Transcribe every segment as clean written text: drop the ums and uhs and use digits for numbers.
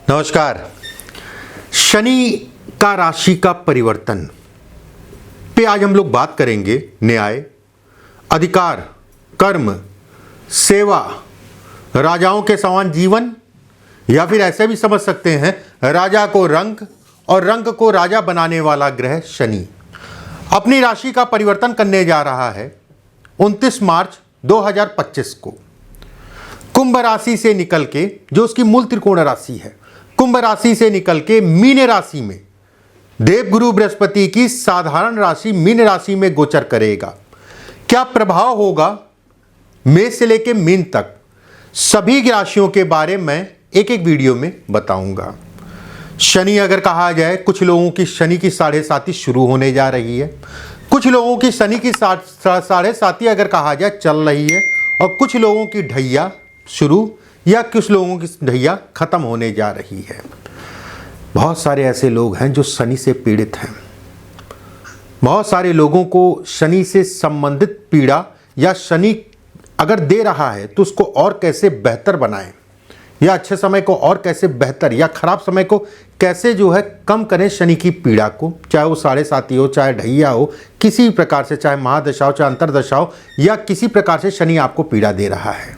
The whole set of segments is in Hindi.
नमस्कार। शनि का राशि का परिवर्तन पे आज हम लोग बात करेंगे। न्याय, अधिकार, कर्म, सेवा, राजाओं के समान जीवन, या फिर ऐसे भी समझ सकते हैं राजा को रंग और रंग को राजा बनाने वाला ग्रह शनि अपनी राशि का परिवर्तन करने जा रहा है 29 मार्च 2025 को। कुंभ राशि से निकल के, जो उसकी मूल त्रिकोण राशि है, कुंभ राशि से निकल के मीन राशि में देवगुरु बृहस्पति की साधारण राशि मीन राशि में गोचर करेगा। क्या प्रभाव होगा मेष से लेकर मीन तक, सभी राशियों के बारे में एक एक वीडियो में बताऊंगा। शनि अगर कहा जाए, कुछ लोगों की शनि की 7.5 शुरू होने जा रही है, कुछ लोगों की शनि की 7.5 अगर कहा जाए चल रही है, और कुछ लोगों की ढैया शुरू या कुछ लोगों की ढैया खत्म होने जा रही है। बहुत सारे ऐसे लोग हैं जो शनि से पीड़ित हैं। बहुत सारे लोगों को शनि से संबंधित पीड़ा या शनि अगर दे रहा है तो उसको और कैसे बेहतर बनाएं, या अच्छे समय को और कैसे बेहतर, या खराब समय को कैसे जो है कम करें शनि की पीड़ा को, चाहे वो 7.5 हो, चाहे ढैया हो, किसी प्रकार से, चाहे महादशा हो, चाहे अंतरदशा हो, या किसी प्रकार से शनि आपको पीड़ा दे रहा है।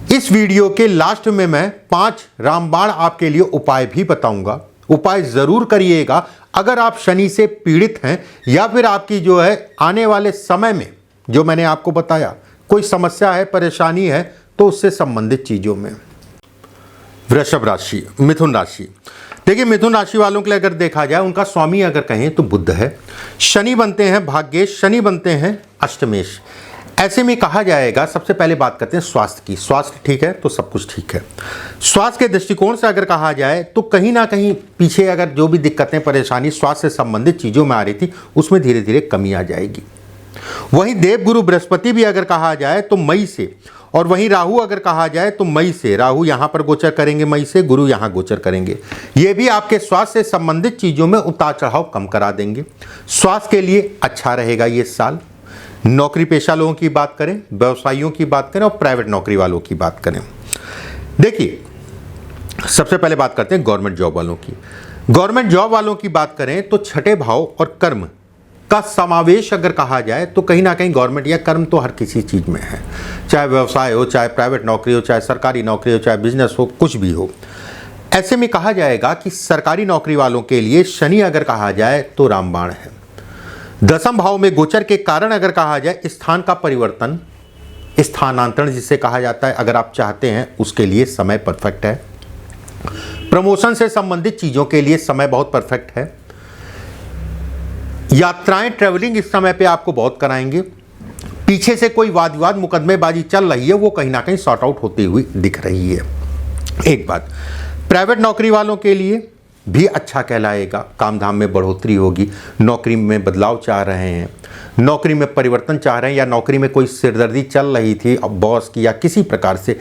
इस वीडियो के लास्ट में मैं 5 रामबाण आपके लिए उपाय भी बताऊंगा। उपाय जरूर करिएगा अगर आप शनि से पीड़ित हैं, या फिर आपकी जो है आने वाले समय में जो मैंने आपको बताया कोई समस्या है, परेशानी है, तो उससे संबंधित चीजों में। वृषभ राशि, मिथुन राशि। देखिए, मिथुन राशि वालों के लिए अगर देखा जाए, उनका स्वामी अगर कहें तो बुध है। शनि बनते हैं भाग्येश, शनि बनते हैं अष्टमेश। ऐसे में कहा जाएगा, सबसे पहले बात करते हैं स्वास्थ्य की। स्वास्थ्य ठीक है तो सब कुछ ठीक है। स्वास्थ्य के दृष्टिकोण से अगर कहा जाए तो कहीं ना कहीं पीछे अगर जो भी दिक्कतें, परेशानी स्वास्थ्य से संबंधित चीज़ों में आ रही थी, उसमें धीरे धीरे कमी आ जाएगी। वहीं देवगुरु बृहस्पति भी अगर कहा जाए तो मई से, और वहीं राहु अगर कहा जाए तो मई से, राहु यहाँ पर गोचर करेंगे मई से, गुरु यहाँ गोचर करेंगे। ये भी आपके स्वास्थ्य से संबंधित चीज़ों में उतार चढ़ाव कम करा देंगे। स्वास्थ्य के लिए अच्छा रहेगा ये साल। नौकरी पेशा लोगों की बात करें, व्यवसायियों की बात करें, और प्राइवेट नौकरी वालों की बात करें। देखिए, सबसे पहले बात करते हैं गवर्नमेंट जॉब वालों की। गवर्नमेंट जॉब वालों की बात करें तो छठे भाव और कर्म का समावेश अगर कहा जाए तो कहीं ना कहीं गवर्नमेंट या कर्म तो हर किसी चीज़ में है, चाहे व्यवसाय हो, चाहे प्राइवेट नौकरी हो, चाहे सरकारी नौकरी हो, चाहे बिजनेस हो, कुछ भी हो। ऐसे में कहा जाएगा कि सरकारी नौकरी वालों के लिए शनि अगर कहा जाए तो रामबाण है। दसम भाव में गोचर के कारण अगर कहा जाए, स्थान का परिवर्तन, स्थानांतरण जिसे कहा जाता है, अगर आप चाहते हैं उसके लिए समय परफेक्ट है। प्रमोशन से संबंधित चीज़ों के लिए समय बहुत परफेक्ट है। यात्राएं, ट्रैवलिंग इस समय पे आपको बहुत कराएंगे। पीछे से कोई वाद विवाद, मुकदमेबाजी चल रही है, वो कहीं ना कहीं सॉर्ट आउट होती हुई दिख रही है। एक बात, प्राइवेट नौकरी वालों के लिए भी अच्छा कहलाएगा। काम धाम में बढ़ोतरी होगी, नौकरी में बदलाव चाह रहे हैं, नौकरी में परिवर्तन चाह रहे हैं, या नौकरी में कोई सिरदर्दी चल रही थी अब बॉस की, या किसी प्रकार से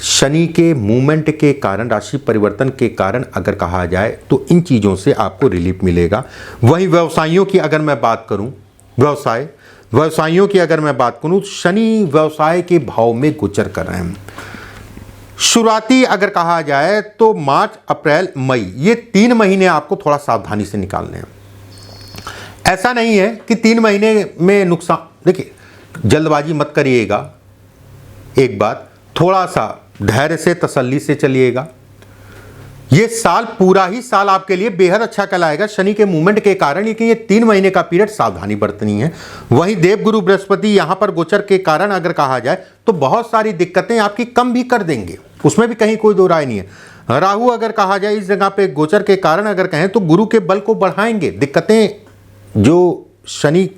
शनि के मूवमेंट के कारण, राशि परिवर्तन के कारण अगर कहा जाए तो इन चीज़ों से आपको रिलीफ मिलेगा। वहीं व्यवसायियों की अगर मैं बात करूं, व्यवसायियों की अगर मैं बात करूं, शनि व्यवसाय के भाव में गोचर कर रहे हैं। शुरुआती अगर कहा जाए तो मार्च, अप्रैल, मई, ये 3 महीने आपको थोड़ा सावधानी से निकालने हैं। ऐसा नहीं है कि 3 महीने में नुकसान, देखिए जल्दबाजी मत करिएगा। एक बात, थोड़ा सा धैर्य से, तसल्ली से चलिएगा। ये साल, पूरा ही साल आपके लिए बेहद अच्छा कहलाएगा शनि के मूवमेंट के कारण, लेकिन ये 3 महीने का पीरियड सावधानी बरतनी है। वहीं देवगुरु बृहस्पति यहाँ पर गोचर के कारण अगर कहा जाए तो बहुत सारी दिक्कतें आपकी कम भी कर देंगे, उसमें भी कहीं कोई दो राय नहीं है। राहु अगर कहा जाए इस जगह पे गोचर के कारण अगर कहें तो गुरु के बल को बढ़ाएंगे। दिक्कतें जो शनि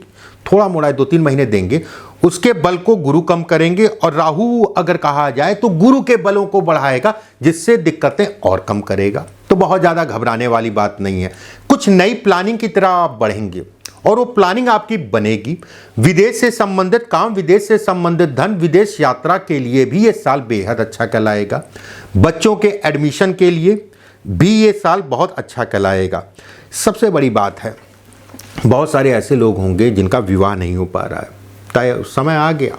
थोड़ा मोड़ा 2-3 महीने देंगे, उसके बल को गुरु कम करेंगे, और राहु अगर कहा जाए तो गुरु के बलों को बढ़ाएगा, जिससे दिक्कतें और कम करेगा। तो बहुत ज़्यादा घबराने वाली बात नहीं है। कुछ नई प्लानिंग की तरह आप बढ़ेंगे, और वो प्लानिंग आपकी बनेगी। विदेश से संबंधित काम, विदेश से संबंधित धन, विदेश यात्रा के लिए भी ये साल बेहद अच्छा कहलाएगा। बच्चों के एडमिशन के लिए भी ये साल बहुत अच्छा कहलाएगा। सबसे बड़ी बात है, बहुत सारे ऐसे लोग होंगे जिनका विवाह नहीं हो पा रहा है, तय समय आ गया,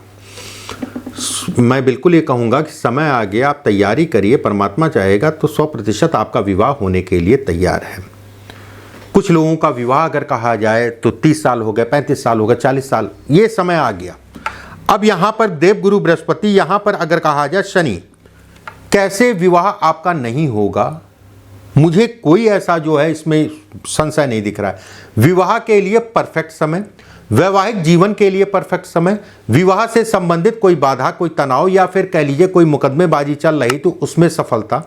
मैं बिल्कुल ये कहूँगा कि समय आ गया, आप तैयारी करिए, परमात्मा चाहेगा तो 100% आपका विवाह होने के लिए तैयार है। कुछ लोगों का विवाह अगर कहा जाए तो 30 साल हो गए, 35 साल हो गए, 40 साल, ये समय आ गया। अब यहाँ पर देवगुरु बृहस्पति, यहाँ पर अगर कहा जाए शनि, कैसे विवाह आपका नहीं होगा, मुझे कोई ऐसा जो है इसमें संशय नहीं दिख रहा है। विवाह के लिए परफेक्ट समय, वैवाहिक जीवन के लिए परफेक्ट समय, विवाह से संबंधित कोई बाधा, कोई तनाव या फिर कह लीजिए कोई मुकदमेबाजी चल रही तो उसमें सफलता,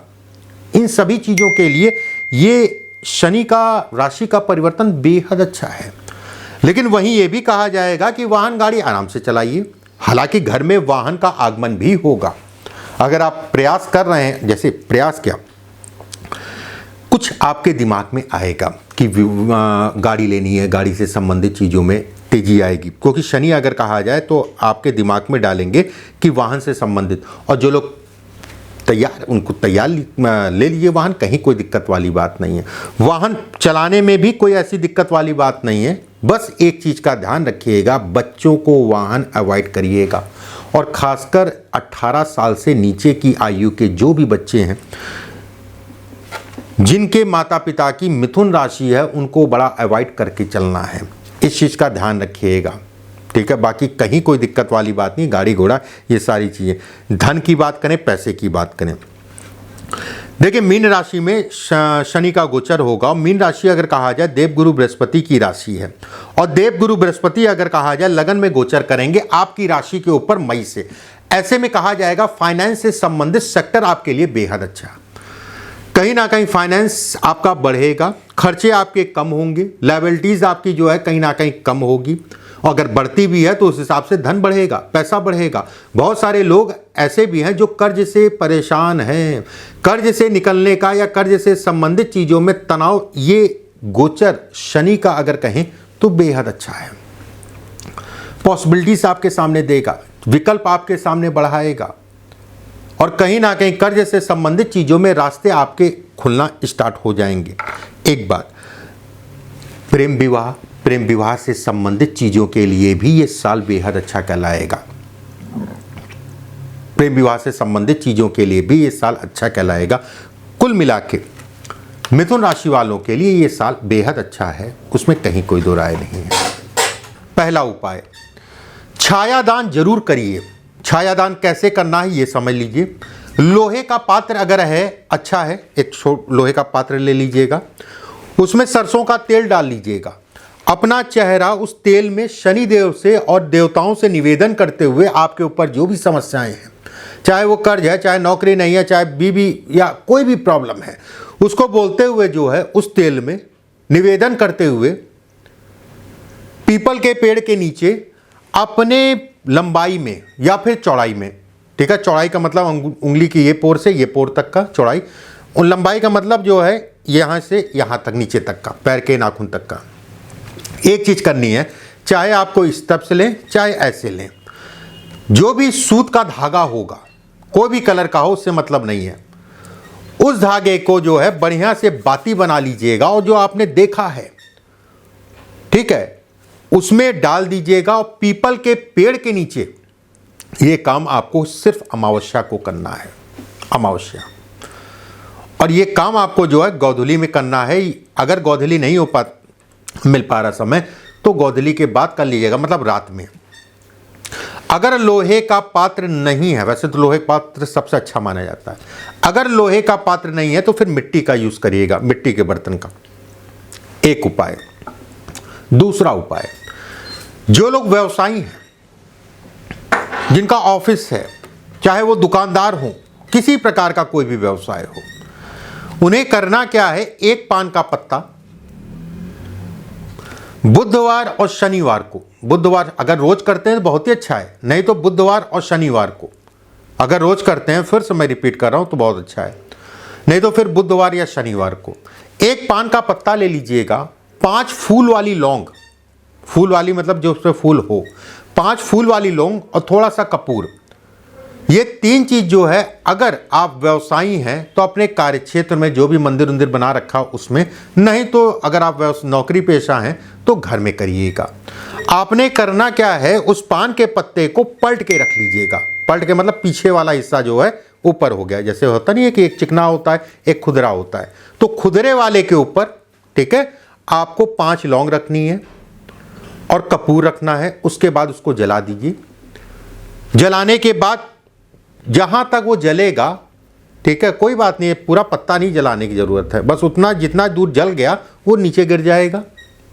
इन सभी चीज़ों के लिए ये शनि का राशि का परिवर्तन बेहद अच्छा है। लेकिन वहीं ये भी कहा जाएगा कि वाहन गाड़ी आराम से चलाइए। हालांकि घर में वाहन का आगमन भी होगा। अगर आप प्रयास कर रहे हैं, जैसे प्रयास क्या, कुछ आपके दिमाग में आएगा कि गाड़ी लेनी है, गाड़ी से संबंधित चीज़ों में तेजी आएगी, क्योंकि शनि अगर कहा जाए तो आपके दिमाग में डालेंगे कि वाहन से संबंधित। और जो लोग तैयार, उनको तैयार ले लीजिए वाहन, कहीं कोई दिक्कत वाली बात नहीं है। वाहन चलाने में भी कोई ऐसी दिक्कत वाली बात नहीं है। बस एक चीज़ का ध्यान रखिएगा, बच्चों को वाहन अवॉइड करिएगा। और ख़ासकर 18 साल से नीचे की आयु के जो भी बच्चे हैं, जिनके माता पिता की मिथुन राशि है, उनको बड़ा अवॉइड करके चलना है। इस चीज़ का ध्यान रखिएगा, ठीक है। बाकी कहीं कोई दिक्कत वाली बात नहीं, गाड़ी घोड़ा ये सारी चीज़ें। धन की बात करें, पैसे की बात करें, देखिए मीन राशि में शनि का गोचर होगा। मीन राशि अगर कहा जाए देवगुरु बृहस्पति की राशि है, और देवगुरु बृहस्पति अगर कहा जाए लगन में गोचर करेंगे आपकी राशि के ऊपर मई से। ऐसे में कहा जाएगा फाइनेंस से संबंधित सेक्टर आपके लिए बेहद अच्छा। कहीं ना कहीं फाइनेंस आपका बढ़ेगा, खर्चे आपके कम होंगे, लायबिलिटीज आपकी जो है कहीं ना कहीं कम होगी। और अगर बढ़ती भी है तो उस हिसाब से धन बढ़ेगा, पैसा बढ़ेगा। बहुत सारे लोग ऐसे भी हैं जो कर्ज से परेशान हैं, कर्ज से निकलने का या कर्ज से संबंधित चीज़ों में तनाव, ये गोचर शनि का अगर कहें तो बेहद अच्छा है। पॉसिबिलिटीज आपके सामने देगा, विकल्प आपके सामने बढ़ाएगा, और कहीं ना कहीं कर्ज से संबंधित चीज़ों में रास्ते आपके खुलना स्टार्ट हो जाएंगे। एक बात, प्रेम विवाह से संबंधित चीज़ों के लिए भी ये साल बेहद अच्छा कहलाएगा। प्रेम विवाह से संबंधित चीज़ों के लिए भी ये साल अच्छा कहलाएगा। कुल मिला के मिथुन राशि वालों के लिए ये साल बेहद अच्छा है, उसमें कहीं कोई दो राय नहीं है। पहला उपाय, छायादान जरूर करिए। छायादान कैसे करना है ये समझ लीजिए। लोहे का पात्र अगर है, अच्छा है, एक लोहे का पात्र ले लीजिएगा, उसमें सरसों का तेल डाल लीजिएगा। अपना चेहरा उस तेल में शनिदेव से और देवताओं से निवेदन करते हुए आपके ऊपर जो भी समस्याएं हैं, चाहे वो कर्ज है, चाहे नौकरी नहीं है, चाहे बीवी या कोई भी प्रॉब्लम है, उसको बोलते हुए जो है उस तेल में निवेदन करते हुए पीपल के पेड़ के नीचे अपने लंबाई में या फिर चौड़ाई में, ठीक है, चौड़ाई का मतलब उंगली की ये पोर से ये पोर तक का चौड़ाई, और लंबाई का मतलब जो है यहाँ से यहाँ तक नीचे तक का, पैर के नाखून तक का। एक चीज़ करनी है, चाहे आपको इस तरफ से लें चाहे ऐसे लें, जो भी सूत का धागा होगा, कोई भी कलर का हो, उससे मतलब नहीं है, उस धागे को जो है बढ़िया से बाती बना लीजिएगा और जो आपने देखा है, ठीक है, उसमें डाल दीजिएगा और पीपल के पेड़ के नीचे। ये काम आपको सिर्फ अमावस्या को करना है, अमावस्या। और ये काम आपको जो है गोधूली में करना है। अगर गोधूली नहीं हो मिल पा रहा समय तो गोधूली के बाद कर लीजिएगा, मतलब रात में। अगर लोहे का पात्र नहीं है, वैसे तो लोहे का पात्र सबसे अच्छा माना जाता है, अगर लोहे का पात्र नहीं है तो फिर मिट्टी का यूज करिएगा, मिट्टी के बर्तन का, एक उपाय। दूसरा उपाय, जो लोग व्यवसायी हैं, जिनका ऑफिस है, चाहे वो दुकानदार हो, किसी प्रकार का कोई भी व्यवसाय हो, उन्हें करना क्या है, एक पान का पत्ता बुधवार और शनिवार को, बुधवार अगर रोज करते हैं तो बहुत ही अच्छा है, नहीं तो बुधवार और शनिवार को अगर रोज करते हैं, फिर से मैं रिपीट कर रहा हूं, तो बहुत अच्छा है, नहीं तो फिर बुधवार या शनिवार को एक पान का पत्ता ले लीजिएगा, 5 फूल वाली लौंग, फूल वाली मतलब जो उसमें फूल हो, 5 फूल वाली लौंग और थोड़ा सा कपूर, ये 3 चीज़ जो है, अगर आप व्यवसायी हैं तो अपने कार्य क्षेत्र में जो भी मंदिर उंदिर बना रखा उसमें, नहीं तो अगर आप नौकरी पेशा हैं तो घर में करिएगा। आपने करना क्या है, उस पान के पत्ते को पलट के रख लीजिएगा, पलट के मतलब पीछे वाला हिस्सा जो है ऊपर हो गया। जैसे होता नहीं है कि एक चिकना होता है, एक खुदरा होता है, तो खुदरे वाले के ऊपर, ठीक है, आपको 5 लौंग रखनी है और कपूर रखना है। उसके बाद उसको जला दीजिए। जलाने के बाद जहां तक वो जलेगा, ठीक है, कोई बात नहीं है, पूरा पत्ता नहीं जलाने की ज़रूरत है, बस उतना जितना दूर जल गया वो नीचे गिर जाएगा।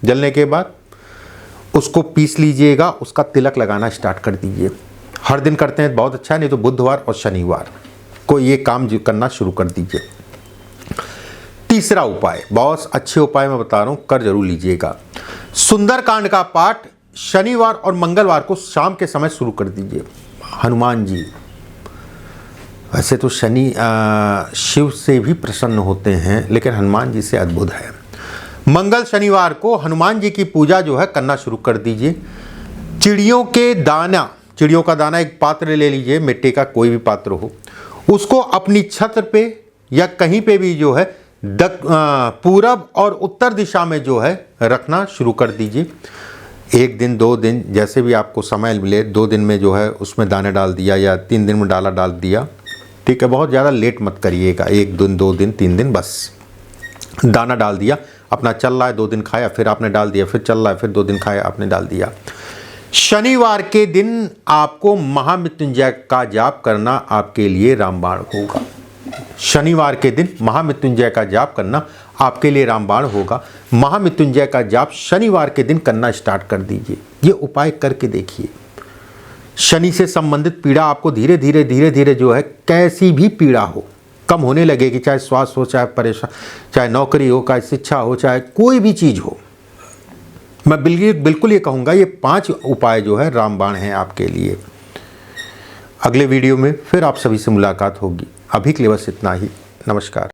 जलने के बाद उसको पीस लीजिएगा, उसका तिलक लगाना स्टार्ट कर दीजिए। हर दिन करते हैं बहुत अच्छा है, नहीं तो बुधवार और शनिवार को ये काम करना शुरू कर दीजिए। तीसरा उपाय, बहुत अच्छे उपाय मैं बता रहा हूँ, कर जरूर लीजिएगा। सुंदरकांड का पाठ शनिवार और मंगलवार को शाम के समय शुरू कर दीजिए। हनुमान जी, वैसे तो शनि शिव से भी प्रसन्न होते हैं, लेकिन हनुमान जी से अद्भुत है। मंगल शनिवार को हनुमान जी की पूजा जो है करना शुरू कर दीजिए। चिड़ियों का दाना एक पात्र ले लीजिए, मिट्टी का कोई भी पात्र हो, उसको अपनी छत पे या कहीं पे भी जो है पूरब और उत्तर दिशा में जो है रखना शुरू कर दीजिए। 1 दिन 2 दिन जैसे भी आपको समय मिले, 2 दिन में जो है उसमें दाने डाल दिया या 3 दिन में डाल दिया, ठीक है। बहुत ज़्यादा लेट मत करिएगा, 1 दिन 2 दिन 3 दिन बस दाना डाल दिया, अपना चल रहा है, 2 दिन खाया, फिर आपने डाल दिया, फिर चल रहा है, फिर 2 दिन खाया, आपने डाल दिया। शनिवार के दिन आपको महामृत्युंजय का जाप करना आपके लिए रामबाण होगा। शनिवार के दिन महामृत्युंजय का जाप करना आपके लिए रामबाण होगा। महामृत्युंजय का जाप शनिवार के दिन करना स्टार्ट कर दीजिए। ये उपाय करके देखिए। शनि से संबंधित पीड़ा आपको धीरे धीरे जो है, कैसी भी पीड़ा हो, कम होने लगेगी। चाहे स्वास्थ्य हो, चाहे परेशान, चाहे नौकरी हो, चाहे शिक्षा हो, चाहे कोई भी चीज़ हो। मैं बिल्कुल ये कहूँगा, ये 5 उपाय जो है रामबाण हैं आपके लिए। अगले वीडियो में फिर आप सभी से मुलाकात होगी। अभी के लिए बस इतना ही। नमस्कार।